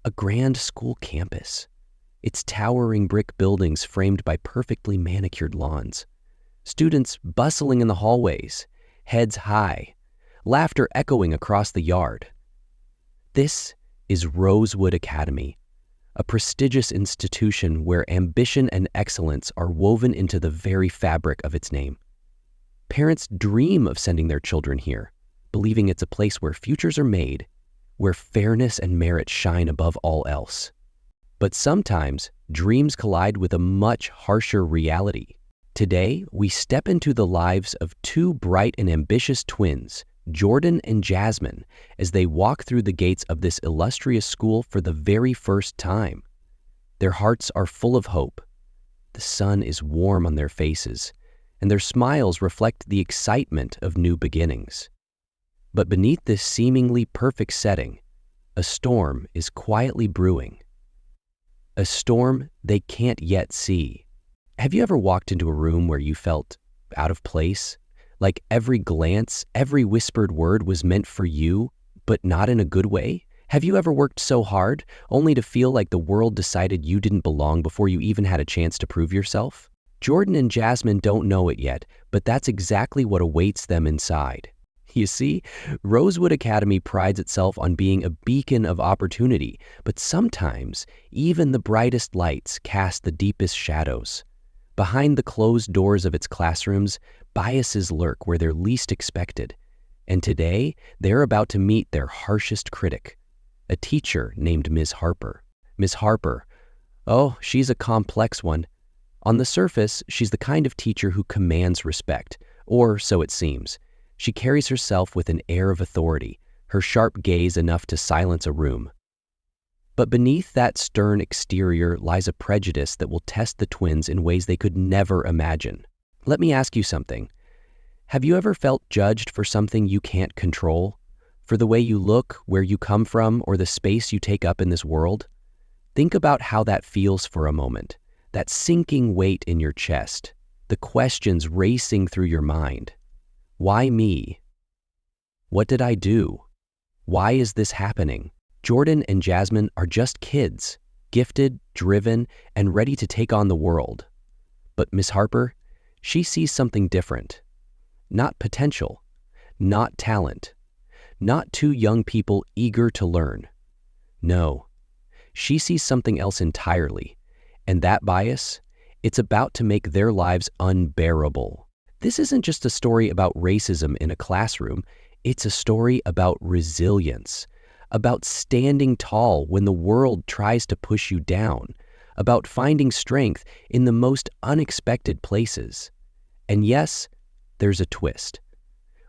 A grand school campus. Its towering brick buildings framed by perfectly manicured lawns. Students bustling in the hallways, heads high, laughter echoing across the yard. This is Rosewood Academy, a prestigious institution where ambition and excellence are woven into the very fabric of its name. Parents dream of sending their children here, believing it's a place where futures are made, where fairness and merit shine above all else. But sometimes dreams collide with a much harsher reality. Today, we step into the lives of two bright and ambitious twins, Jordan and Jasmine, as they walk through the gates of this illustrious school for the very first time. Their hearts are full of hope. The sun is warm on their faces, and their smiles reflect the excitement of new beginnings. But beneath this seemingly perfect setting, a storm is quietly brewing. A storm they can't yet see. Have you ever walked into a room where you felt out of place? Like every glance, every whispered word was meant for you, but not in a good way? Have you ever worked so hard, only to feel like the world decided you didn't belong before you even had a chance to prove yourself? Jordan and Jasmine don't know it yet, but that's exactly what awaits them inside. You see, Rosewood Academy prides itself on being a beacon of opportunity, but sometimes even the brightest lights cast the deepest shadows. Behind the closed doors of its classrooms, biases lurk where they're least expected. And today, they're about to meet their harshest critic, a teacher named Ms. Harper. Ms. Harper, oh, she's a complex one. On the surface, she's the kind of teacher who commands respect, or so it seems. She carries herself with an air of authority, her sharp gaze enough to silence a room. But beneath that stern exterior lies a prejudice that will test the twins in ways they could never imagine. Let me ask you something. Have you ever felt judged for something you can't control? For the way you look, where you come from, or the space you take up in this world? Think about how that feels for a moment. That sinking weight in your chest. The questions racing through your mind. Why me? What did I do? Why is this happening? Jordan and Jasmine are just kids, gifted, driven, and ready to take on the world. But Miss Harper, she sees something different. Not potential, not talent, not two young people eager to learn. No, she sees something else entirely, and that bias, it's about to make their lives unbearable. This isn't just a story about racism in a classroom, it's a story about resilience, about standing tall when the world tries to push you down, about finding strength in the most unexpected places. And yes, there's a twist.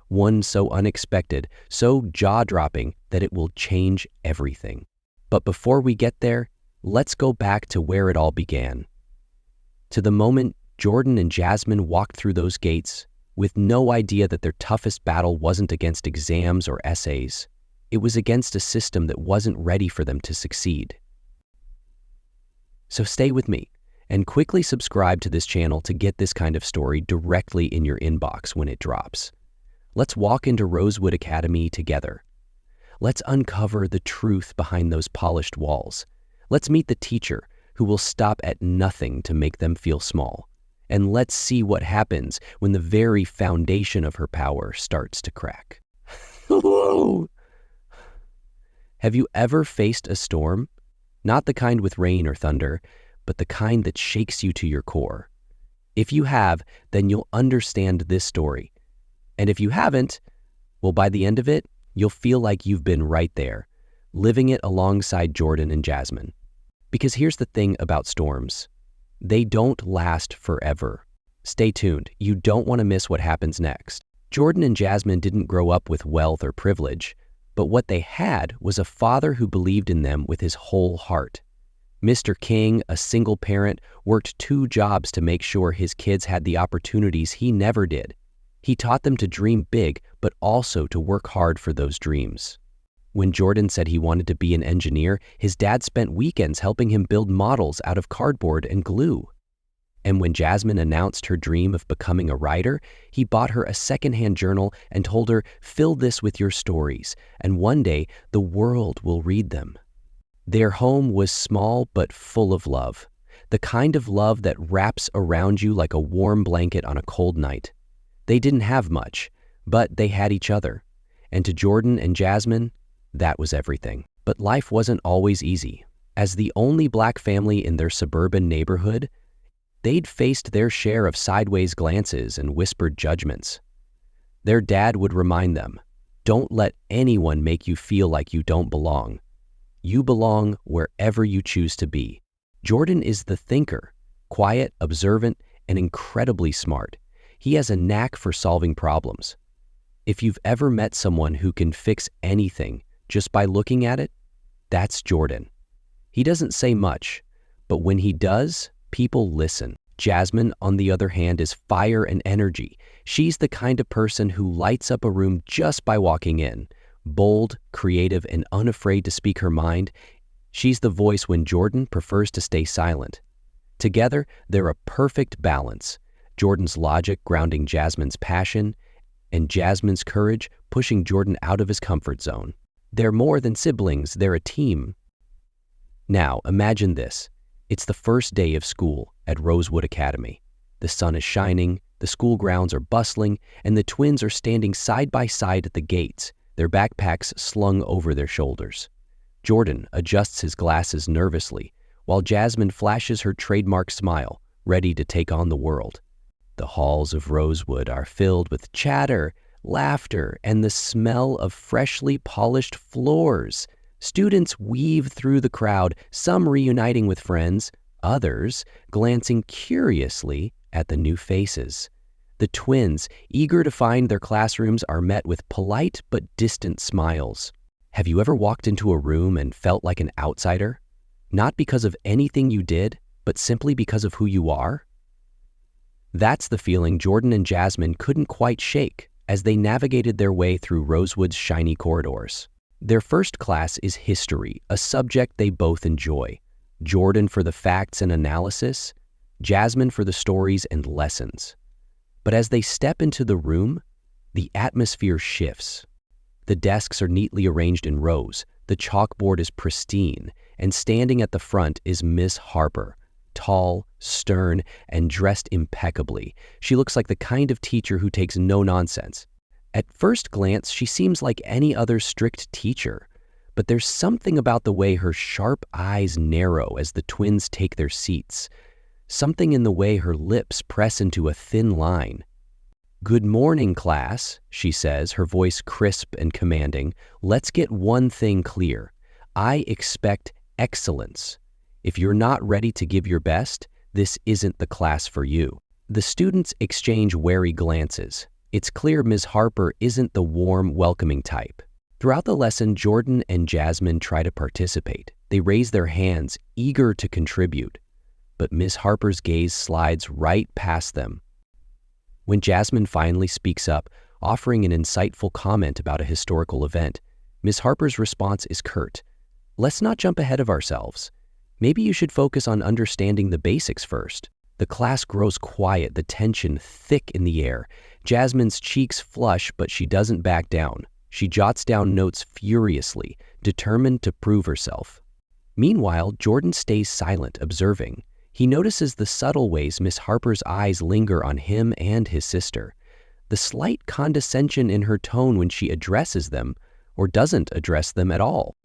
One so unexpected, so jaw-dropping that it will change everything. But before we get there, let's go back to where it all began. To the moment Jordan and Jasmine walked through those gates with no idea that their toughest battle wasn't against exams or essays. It was against a system that wasn't ready for them to succeed. So stay with me and quickly subscribe to this channel to get this kind of story directly in your inbox when it drops. Let's walk into Rosewood Academy together. Let's uncover the truth behind those polished walls. Let's meet the teacher who will stop at nothing to make them feel small. And let's see what happens when the very foundation of her power starts to crack. Have you ever faced a storm? Not the kind with rain or thunder, but the kind that shakes you to your core. If you have, then you'll understand this story. And if you haven't, well, by the end of it, you'll feel like you've been right there, living it alongside Jordan and Jasmine. Because here's the thing about storms. They don't last forever. Stay tuned. You don't want to miss what happens next. Jordan and Jasmine didn't grow up with wealth or privilege, but what they had was a father who believed in them with his whole heart. Mr. King, a single parent, worked 2 jobs to make sure his kids had the opportunities he never did. He taught them to dream big, but also to work hard for those dreams. When Jordan said he wanted to be an engineer, his dad spent weekends helping him build models out of cardboard and glue. And when Jasmine announced her dream of becoming a writer, he bought her a secondhand journal and told her, "Fill this with your stories, and one day the world will read them." Their home was small but full of love, the kind of love that wraps around you like a warm blanket on a cold night. They didn't have much, but they had each other. And to Jordan and Jasmine, that was everything. But life wasn't always easy. As the only Black family in their suburban neighborhood, they'd faced their share of sideways glances and whispered judgments. Their dad would remind them, "Don't let anyone make you feel like you don't belong. You belong wherever you choose to be." Jordan is the thinker, quiet, observant, and incredibly smart. He has a knack for solving problems. If you've ever met someone who can fix anything just by looking at it, that's Jordan. He doesn't say much, but when he does, people listen. Jasmine, on the other hand, is fire and energy. She's the kind of person who lights up a room just by walking in. Bold, creative, and unafraid to speak her mind, she's the voice when Jordan prefers to stay silent. Together, they're a perfect balance. Jordan's logic grounding Jasmine's passion, and Jasmine's courage pushing Jordan out of his comfort zone. They're more than siblings, they're a team. Now, imagine this. It's the first day of school at Rosewood Academy. The sun is shining, the school grounds are bustling, and the twins are standing side by side at the gates, their backpacks slung over their shoulders. Jordan adjusts his glasses nervously, while Jasmine flashes her trademark smile, ready to take on the world. The halls of Rosewood are filled with chatter, laughter, and the smell of freshly polished floors. Students weave through the crowd, some reuniting with friends, others glancing curiously at the new faces. The twins, eager to find their classrooms, are met with polite but distant smiles. Have you ever walked into a room and felt like an outsider? Not because of anything you did, but simply because of who you are? That's the feeling Jordan and Jasmine couldn't quite shake as they navigated their way through Rosewood's shiny corridors. Their first class is history, a subject they both enjoy. Jordan for the facts and analysis, Jasmine for the stories and lessons. But as they step into the room, the atmosphere shifts. The desks are neatly arranged in rows, the chalkboard is pristine, and standing at the front is Miss Harper, tall, stern, and dressed impeccably. She looks like the kind of teacher who takes no nonsense. At first glance, she seems like any other strict teacher, but there's something about the way her sharp eyes narrow as the twins take their seats, something in the way her lips press into a thin line. "Good morning, class," she says, her voice crisp and commanding. "Let's get one thing clear. I expect excellence. If you're not ready to give your best, this isn't the class for you." The students exchange wary glances. It's clear Ms. Harper isn't the warm, welcoming type. Throughout the lesson, Jordan and Jasmine try to participate. They raise their hands, eager to contribute. But Ms. Harper's gaze slides right past them. When Jasmine finally speaks up, offering an insightful comment about a historical event, Ms. Harper's response is curt. "Let's not jump ahead of ourselves. Maybe you should focus on understanding the basics first." The class grows quiet, the tension thick in the air. Jasmine's cheeks flush, but she doesn't back down. She jots down notes furiously, determined to prove herself. Meanwhile, Jordan stays silent, observing. He notices the subtle ways Miss Harper's eyes linger on him and his sister, the slight condescension in her tone when she addresses them, or doesn't address them at all.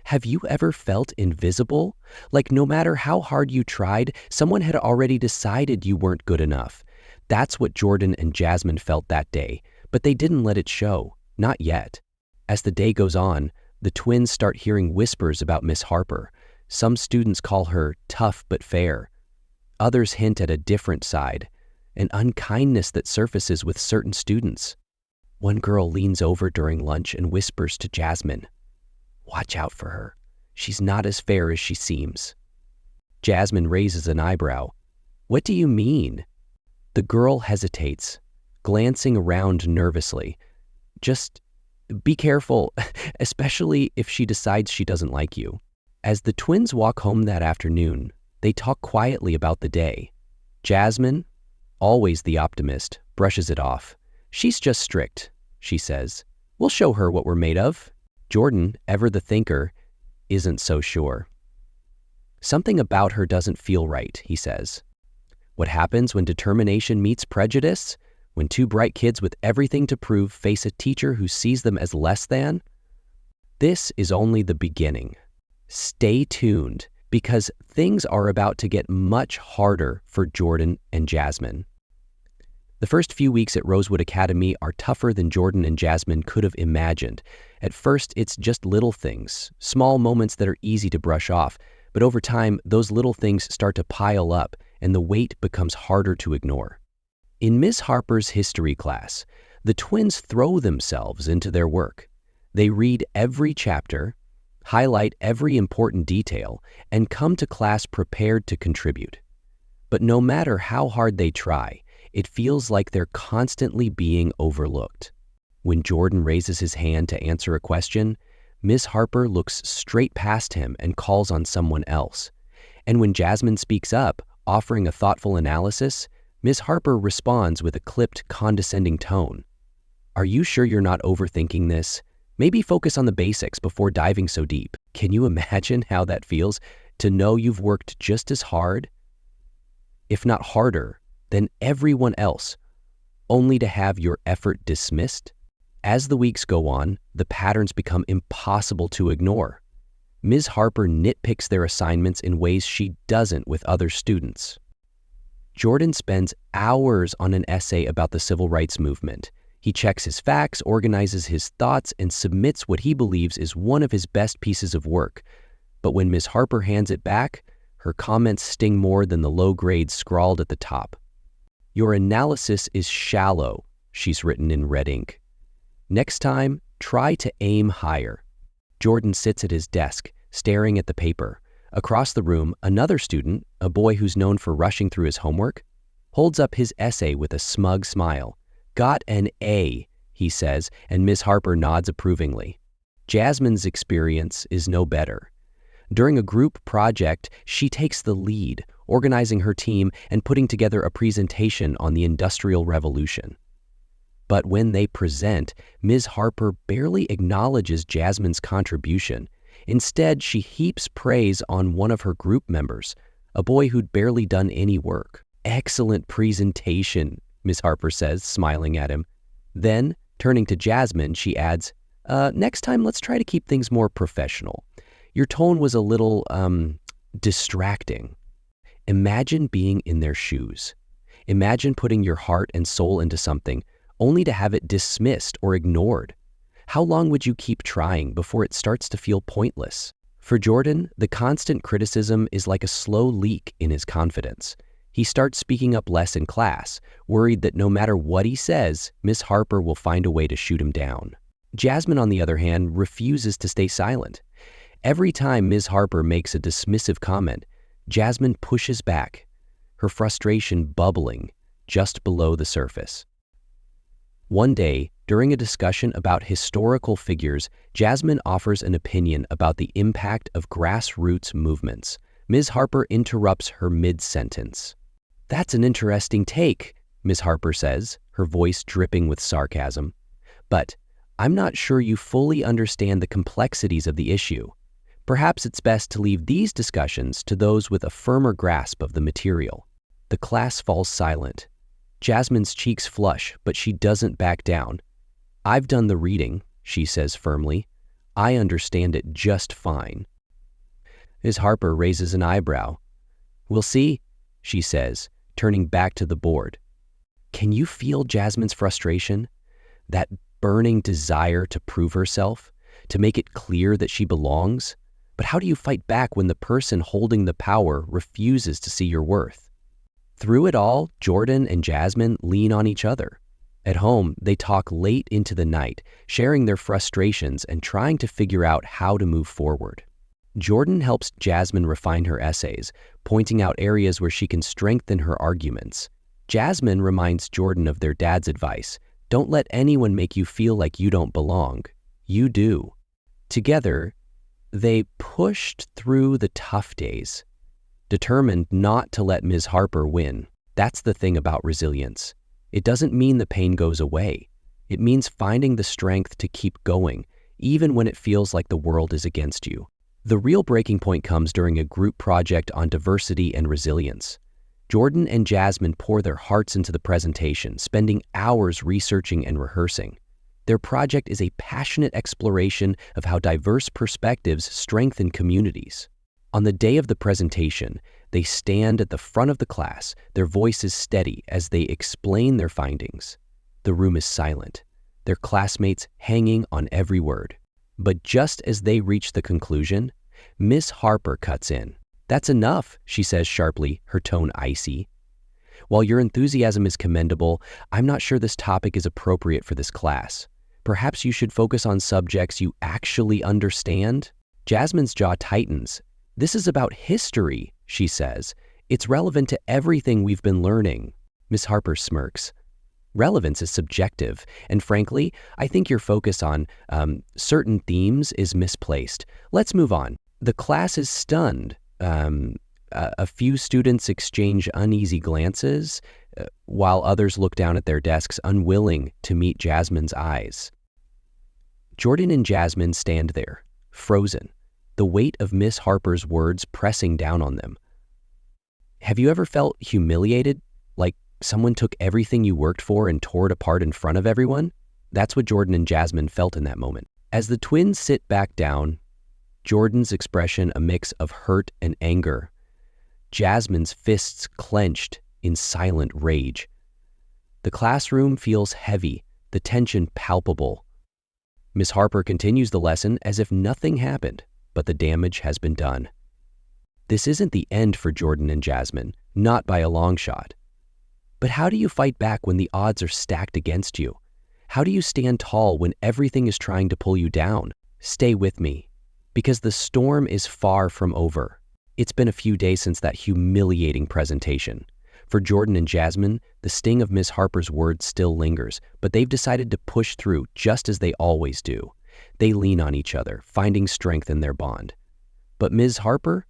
Have you ever felt invisible? Like no matter how hard you tried, someone had already decided you weren't good enough. That's what Jordan and Jasmine felt that day, but they didn't let it show, not yet. As the day goes on, the twins start hearing whispers about Miss Harper. Some students call her tough but fair. Others hint at a different side, an unkindness that surfaces with certain students. One girl leans over during lunch and whispers to Jasmine, "Watch out for her. She's not as fair as she seems." Jasmine raises an eyebrow. "What do you mean?" The girl hesitates, glancing around nervously. "Just be careful, especially if she decides she doesn't like you." As the twins walk home that afternoon, they talk quietly about the day. Jasmine, always the optimist, brushes it off. "She's just strict," she says. "We'll show her what we're made of." Jordan, ever the thinker, isn't so sure. Something about her doesn't feel right, he says. What happens when determination meets prejudice? When two bright kids with everything to prove face a teacher who sees them as less than? This is only the beginning. Stay tuned, because things are about to get much harder for Jordan and Jasmine. The first few weeks at Rosewood Academy are tougher than Jordan and Jasmine could have imagined. At first, it's just little things, small moments that are easy to brush off, but over time, those little things start to pile up, and the weight becomes harder to ignore. In Ms. Harper's history class, the twins throw themselves into their work. They read every chapter, highlight every important detail, and come to class prepared to contribute. But no matter how hard they try, it feels like they're constantly being overlooked. When Jordan raises his hand to answer a question, Ms. Harper looks straight past him and calls on someone else. And when Jasmine speaks up, offering a thoughtful analysis, Ms. Harper responds with a clipped, condescending tone. Are you sure you're not overthinking this? Maybe focus on the basics before diving so deep. Can you imagine how that feels, to know you've worked just as hard, if not harder, than everyone else, only to have your effort dismissed? As the weeks go on, the patterns become impossible to ignore. Ms. Harper nitpicks their assignments in ways she doesn't with other students. Jordan spends hours on an essay about the civil rights movement. He checks his facts, organizes his thoughts, and submits what he believes is one of his best pieces of work. But when Ms. Harper hands it back, her comments sting more than the low grades scrawled at the top. Your analysis is shallow, she's written in red ink. Next time, try to aim higher. Jordan sits at his desk, staring at the paper. Across the room, another student, a boy who's known for rushing through his homework, holds up his essay with a smug smile. Got an A, he says, and Ms. Harper nods approvingly. Jasmine's experience is no better. During a group project, she takes the lead, organizing her team and putting together a presentation on the Industrial Revolution. But when they present, Ms. Harper barely acknowledges Jasmine's contribution. Instead, she heaps praise on one of her group members, a boy who'd barely done any work. Excellent presentation, Ms. Harper says, smiling at him. Then, turning to Jasmine, she adds, next time let's try to keep things more professional. Your tone was a little, distracting. Imagine being in their shoes. Imagine putting your heart and soul into something, only to have it dismissed or ignored. How long would you keep trying before it starts to feel pointless? For Jordan, the constant criticism is like a slow leak in his confidence. He starts speaking up less in class, worried that no matter what he says, Miss Harper will find a way to shoot him down. Jasmine, on the other hand, refuses to stay silent. Every time Ms. Harper makes a dismissive comment, Jasmine pushes back, her frustration bubbling just below the surface. One day, during a discussion about historical figures, Jasmine offers an opinion about the impact of grassroots movements. Ms. Harper interrupts her mid-sentence. "That's an interesting take," Ms. Harper says, her voice dripping with sarcasm. "But I'm not sure you fully understand the complexities of the issue. Perhaps it's best to leave these discussions to those with a firmer grasp of the material." The class falls silent. Jasmine's cheeks flush, but she doesn't back down. "I've done the reading," she says firmly. "I understand it just fine." Ms. Harper raises an eyebrow. "We'll see," she says, turning back to the board. Can you feel Jasmine's frustration? That burning desire to prove herself, to make it clear that she belongs? But how do you fight back when the person holding the power refuses to see your worth? Through it all, Jordan and Jasmine lean on each other. At home, they talk late into the night, sharing their frustrations and trying to figure out how to move forward. Jordan helps Jasmine refine her essays, pointing out areas where she can strengthen her arguments. Jasmine reminds Jordan of their dad's advice: don't let anyone make you feel like you don't belong. You do. Together, they pushed through the tough days, determined not to let Ms. Harper win. That's the thing about resilience. It doesn't mean the pain goes away. It means finding the strength to keep going, even when it feels like the world is against you. The real breaking point comes during a group project on diversity and resilience. Jordan and Jasmine pour their hearts into the presentation, spending hours researching and rehearsing. Their project is a passionate exploration of how diverse perspectives strengthen communities. On the day of the presentation, they stand at the front of the class, their voices steady as they explain their findings. The room is silent, their classmates hanging on every word. But just as they reach the conclusion, Miss Harper cuts in. "That's enough," she says sharply, her tone icy. "While your enthusiasm is commendable, I'm not sure this topic is appropriate for this class. Perhaps you should focus on subjects you actually understand." Jasmine's jaw tightens. "This is about history," she says. "It's relevant to everything we've been learning." Miss Harper smirks. "Relevance is subjective, and frankly, I think your focus on certain themes is misplaced. Let's move on." The class is stunned. A few students exchange uneasy glances, while others look down at their desks, unwilling to meet Jasmine's eyes. Jordan and Jasmine stand there, frozen, the weight of Miss Harper's words pressing down on them. Have you ever felt humiliated, like someone took everything you worked for and tore it apart in front of everyone? That's what Jordan and Jasmine felt in that moment. As the twins sit back down, Jordan's expression a mix of hurt and anger. Jasmine's fists clenched in silent rage. The classroom feels heavy, the tension palpable. Miss Harper continues the lesson as if nothing happened, but the damage has been done. This isn't the end for Jordan and Jasmine, not by a long shot. But how do you fight back when the odds are stacked against you? How do you stand tall when everything is trying to pull you down? Stay with me, because the storm is far from over. It's been a few days since that humiliating presentation. For Jordan and Jasmine, the sting of Miss Harper's words still lingers, but they've decided to push through just as they always do. They lean on each other, finding strength in their bond. But Ms. Harper?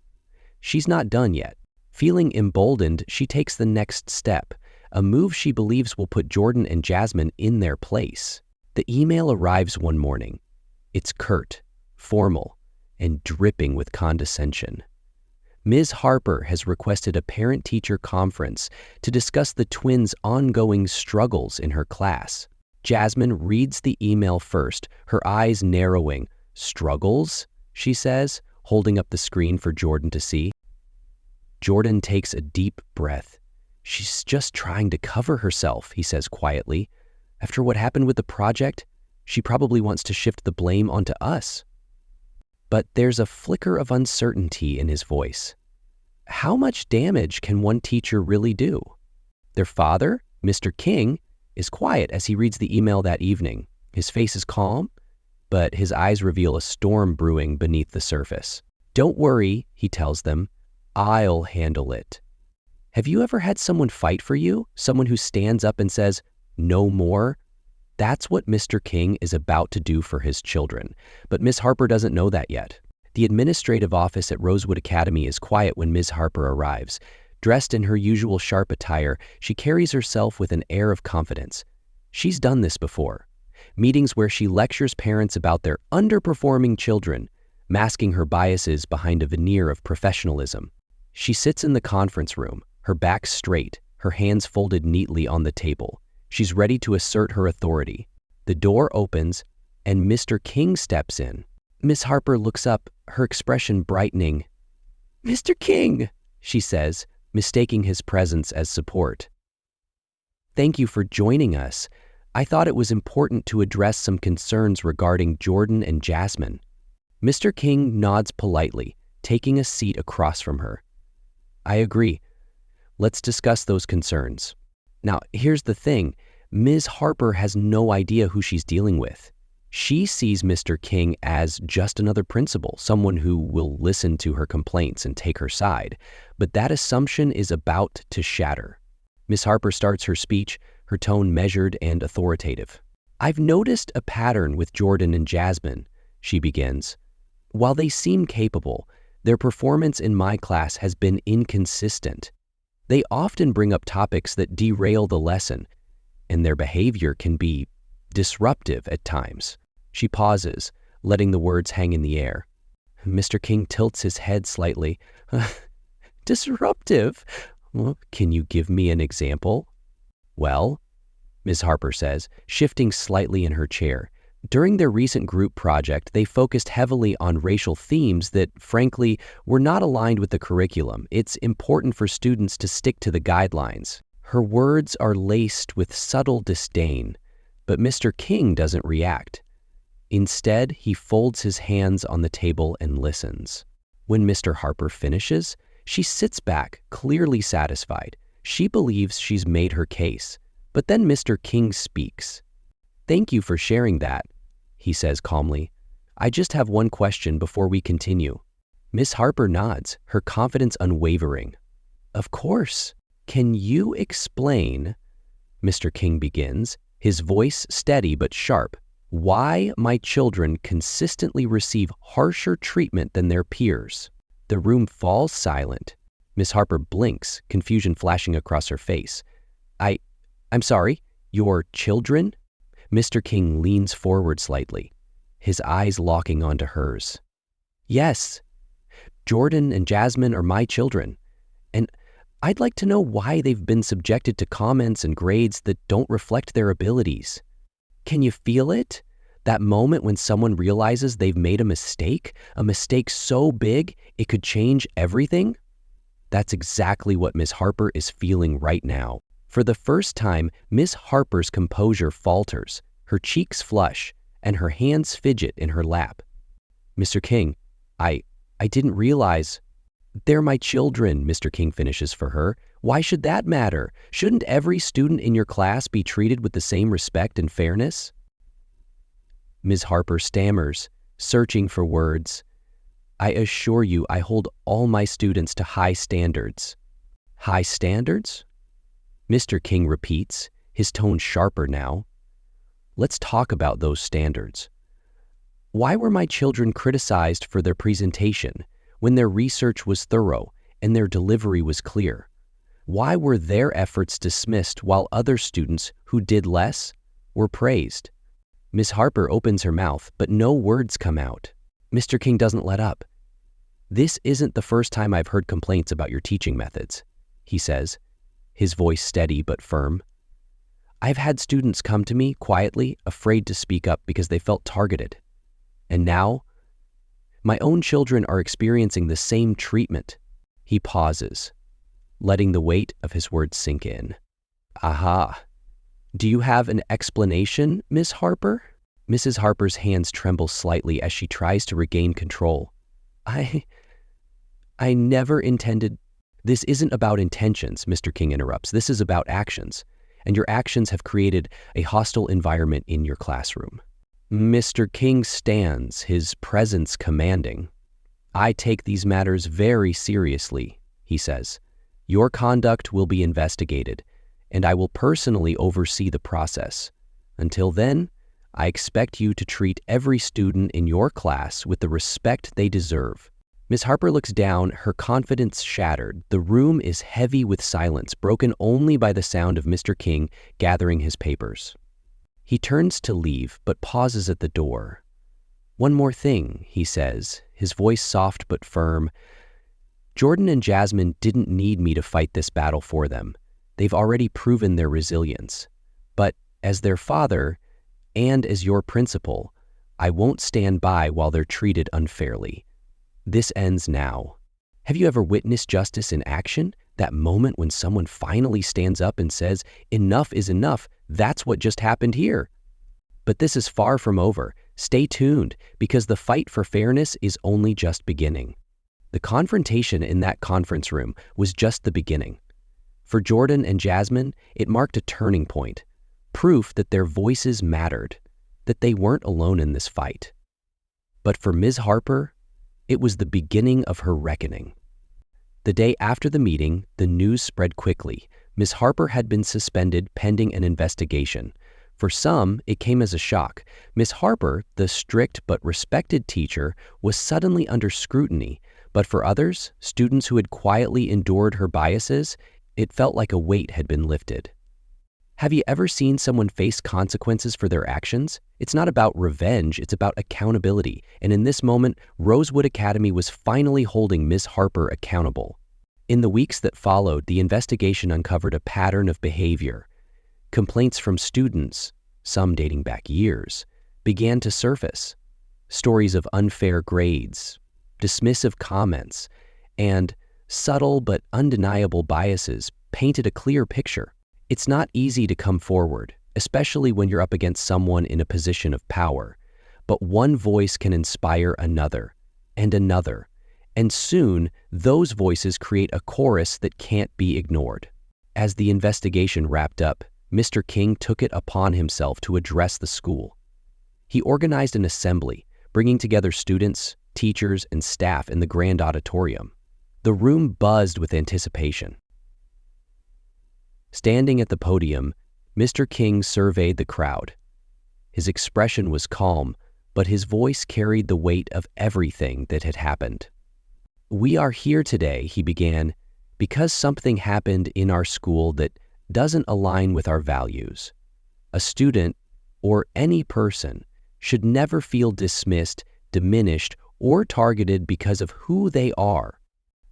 She's not done yet. Feeling emboldened, she takes the next step, a move she believes will put Jordan and Jasmine in their place. The email arrives one morning. It's curt, formal, and dripping with condescension. Ms. Harper has requested a parent-teacher conference to discuss the twins' ongoing struggles in her class. Jasmine reads the email first, her eyes narrowing. "Struggles?" she says, holding up the screen for Jordan to see. Jordan takes a deep breath. "She's just trying to cover herself," he says quietly. "After what happened with the project, she probably wants to shift the blame onto us." But there's a flicker of uncertainty in his voice. How much damage can one teacher really do? Their father, Mr. King, is quiet as he reads the email that evening. His face is calm, but his eyes reveal a storm brewing beneath the surface. "Don't worry," he tells them. "I'll handle it." Have you ever had someone fight for you? Someone who stands up and says, "No more"? That's what Mr. King is about to do for his children. But Miss Harper doesn't know that yet. The administrative office at Rosewood Academy is quiet when Ms. Harper arrives. Dressed in her usual sharp attire, she carries herself with an air of confidence. She's done this before. Meetings where she lectures parents about their underperforming children, masking her biases behind a veneer of professionalism. She sits in the conference room, her back straight, her hands folded neatly on the table. She's ready to assert her authority. The door opens, and Mr. King steps in. Miss Harper looks up, her expression brightening. "Mr. King," she says, mistaking his presence as support. "Thank you for joining us. I thought it was important to address some concerns regarding Jordan and Jasmine." Mr. King nods politely, taking a seat across from her. "I agree. Let's discuss those concerns." Now, here's the thing. Ms. Harper has no idea who she's dealing with. She sees Mr. King as just another principal, someone who will listen to her complaints and take her side. But that assumption is about to shatter. Ms. Harper starts her speech, her tone measured and authoritative. "I've noticed a pattern with Jordan and Jasmine," she begins. "While they seem capable, their performance in my class has been inconsistent. They often bring up topics that derail the lesson, and their behavior can be disruptive at times." She pauses, letting the words hang in the air. Mr. King tilts his head slightly. Disruptive? Well, can you give me an example? Well, Ms. Harper says, shifting slightly in her chair, during their recent group project, they focused heavily on racial themes that, frankly, were not aligned with the curriculum. It's important for students to stick to the guidelines. Her words are laced with subtle disdain, but Mr. King doesn't react. Instead, he folds his hands on the table and listens. When Mr. Harper finishes, she sits back, clearly satisfied. She believes she's made her case. But then Mr. King speaks. "Thank you for sharing that," he says calmly. "I just have one question before we continue." Miss Harper nods, her confidence unwavering. "Of course. Can you explain," Mr. King begins, his voice steady but sharp, "why my children consistently receive harsher treatment than their peers?" The room falls silent. Miss Harper blinks, confusion flashing across her face. I'm sorry, your children?" Mr. King leans forward slightly, his eyes locking onto hers. "Yes, Jordan and Jasmine are my children, and I'd like to know why they've been subjected to comments and grades that don't reflect their abilities. Can you feel it? That moment when someone realizes they've made a mistake so big it could change everything?" That's exactly what Miss Harper is feeling right now. For the first time, Miss Harper's composure falters, her cheeks flush, and her hands fidget in her lap. "Mr. King, I didn't realize—" "They're my children," Mr. King finishes for her. "Why should that matter? Shouldn't every student in your class be treated with the same respect and fairness?" Ms. Harper stammers, searching for words. "I assure you I hold all my students to high standards." "High standards?" Mr. King repeats, his tone sharper now. "Let's talk about those standards. Why were my children criticized for their presentation when their research was thorough and their delivery was clear? Why were their efforts dismissed while other students who did less were praised?" Miss Harper opens her mouth, but no words come out. Mr. King doesn't let up. "This isn't the first time I've heard complaints about your teaching methods," he says, his voice steady but firm. "I've had students come to me quietly, afraid to speak up because they felt targeted. And now, my own children are experiencing the same treatment." He pauses, letting the weight of his words sink in. "Aha. Do you have an explanation, Miss Harper?" Mrs. Harper's hands tremble slightly as she tries to regain control. I never intended—" "This isn't about intentions," Mr. King interrupts. "This is about actions, and your actions have created a hostile environment in your classroom." Mr. King stands, his presence commanding. "I take these matters very seriously," he says. "Your conduct will be investigated, and I will personally oversee the process. Until then, I expect you to treat every student in your class with the respect they deserve." Miss Harper looks down, her confidence shattered. The room is heavy with silence, broken only by the sound of Mr. King gathering his papers. He turns to leave, but pauses at the door. "One more thing," he says, his voice soft but firm. "Jordan and Jasmine didn't need me to fight this battle for them. They've already proven their resilience. But as their father, and as your principal, I won't stand by while they're treated unfairly. This ends now." Have you ever witnessed justice in action? That moment when someone finally stands up and says, "Enough is enough," that's what just happened here. But this is far from over. Stay tuned, because the fight for fairness is only just beginning. The confrontation in that conference room was just the beginning. For Jordan and Jasmine, it marked a turning point, proof that their voices mattered, that they weren't alone in this fight. But for Ms. Harper, it was the beginning of her reckoning. The day after the meeting, the news spread quickly. Ms. Harper had been suspended pending an investigation. For some, it came as a shock. Ms. Harper, the strict but respected teacher, was suddenly under scrutiny. But for others, students who had quietly endured her biases, it felt like a weight had been lifted. Have you ever seen someone face consequences for their actions? It's not about revenge, it's about accountability. And in this moment, Rosewood Academy was finally holding Miss Harper accountable. In the weeks that followed, the investigation uncovered a pattern of behavior. Complaints from students, some dating back years, began to surface. Stories of unfair grades, dismissive comments, and subtle but undeniable biases painted a clear picture. It's not easy to come forward, especially when you're up against someone in a position of power. But one voice can inspire another, and another. And soon, those voices create a chorus that can't be ignored. As the investigation wrapped up, Mr. King took it upon himself to address the school. He organized an assembly, bringing together students, teachers, and staff in the grand auditorium. The room buzzed with anticipation. Standing at the podium, Mr. King surveyed the crowd. His expression was calm, but his voice carried the weight of everything that had happened. "We are here today," he began, "because something happened in our school that doesn't align with our values. A student, or any person, should never feel dismissed, diminished, or targeted because of who they are."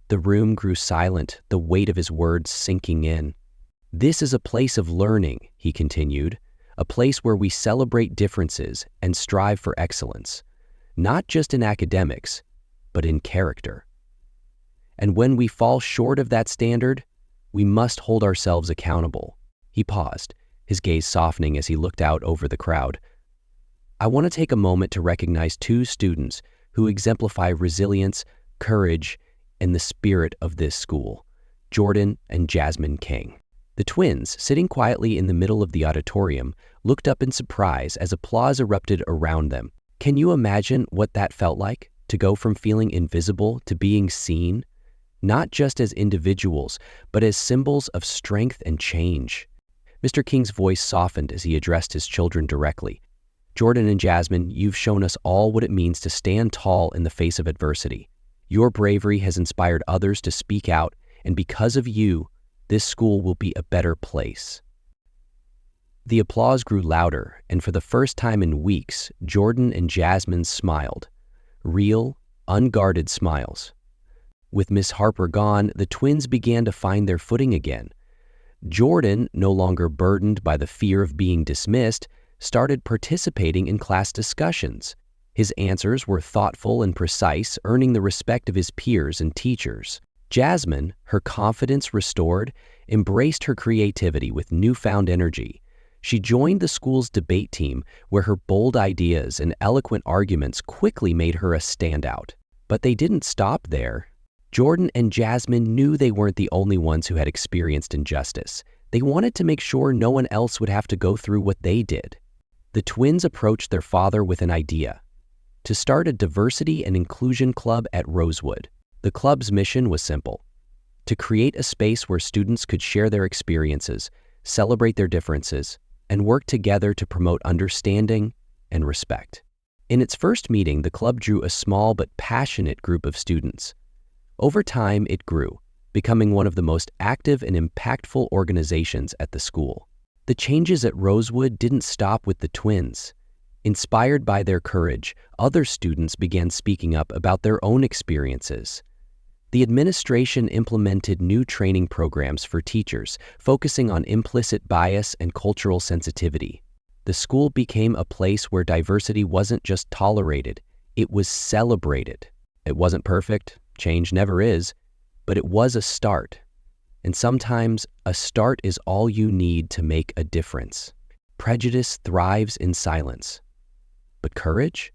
The room grew silent, the weight of his words sinking in. "This is a place of learning," he continued, "a place where we celebrate differences and strive for excellence, not just in academics, but in character. And when we fall short of that standard, we must hold ourselves accountable." He paused, his gaze softening as he looked out over the crowd. "I want to take a moment to recognize two students who exemplify resilience, courage, and the spirit of this school, Jordan and Jasmine King." The twins, sitting quietly in the middle of the auditorium, looked up in surprise as applause erupted around them. Can you imagine what that felt like, to go from feeling invisible to being seen, not just as individuals, but as symbols of strength and change? Mr. King's voice softened as he addressed his children directly. "Jordan and Jasmine, you've shown us all what it means to stand tall in the face of adversity. Your bravery has inspired others to speak out, and because of you, this school will be a better place." The applause grew louder, and for the first time in weeks, Jordan and Jasmine smiled. Real, unguarded smiles. With Miss Harper gone, the twins began to find their footing again. Jordan, no longer burdened by the fear of being dismissed, started participating in class discussions. His answers were thoughtful and precise, earning the respect of his peers and teachers. Jasmine, her confidence restored, embraced her creativity with newfound energy. She joined the school's debate team, where her bold ideas and eloquent arguments quickly made her a standout. But they didn't stop there. Jordan and Jasmine knew they weren't the only ones who had experienced injustice. They wanted to make sure no one else would have to go through what they did. The twins approached their father with an idea: to start a diversity and inclusion club at Rosewood. The club's mission was simple: to create a space where students could share their experiences, celebrate their differences, and work together to promote understanding and respect. In its first meeting, the club drew a small but passionate group of students. Over time, it grew, becoming one of the most active and impactful organizations at the school. The changes at Rosewood didn't stop with the twins. Inspired by their courage, other students began speaking up about their own experiences. The administration implemented new training programs for teachers, focusing on implicit bias and cultural sensitivity. The school became a place where diversity wasn't just tolerated, it was celebrated. It wasn't perfect, change never is, but it was a start. And sometimes a start is all you need to make a difference. Prejudice thrives in silence. But courage?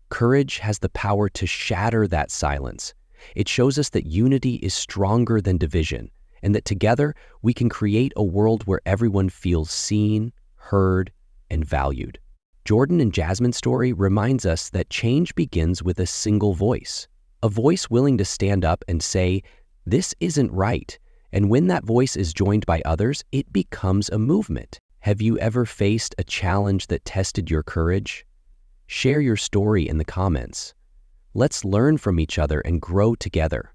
Courage has the power to shatter that silence. It shows us that unity is stronger than division, and that together we can create a world where everyone feels seen, heard, and valued. Jordan and Jasmine's story reminds us that change begins with a single voice, a voice willing to stand up and say, "This isn't right." And when that voice is joined by others, it becomes a movement. Have you ever faced a challenge that tested your courage? Share your story in the comments. Let's learn from each other and grow together.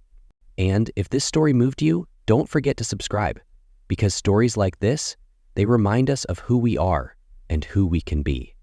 And if this story moved you, don't forget to subscribe, because stories like this, They remind us of who we are and who we can be.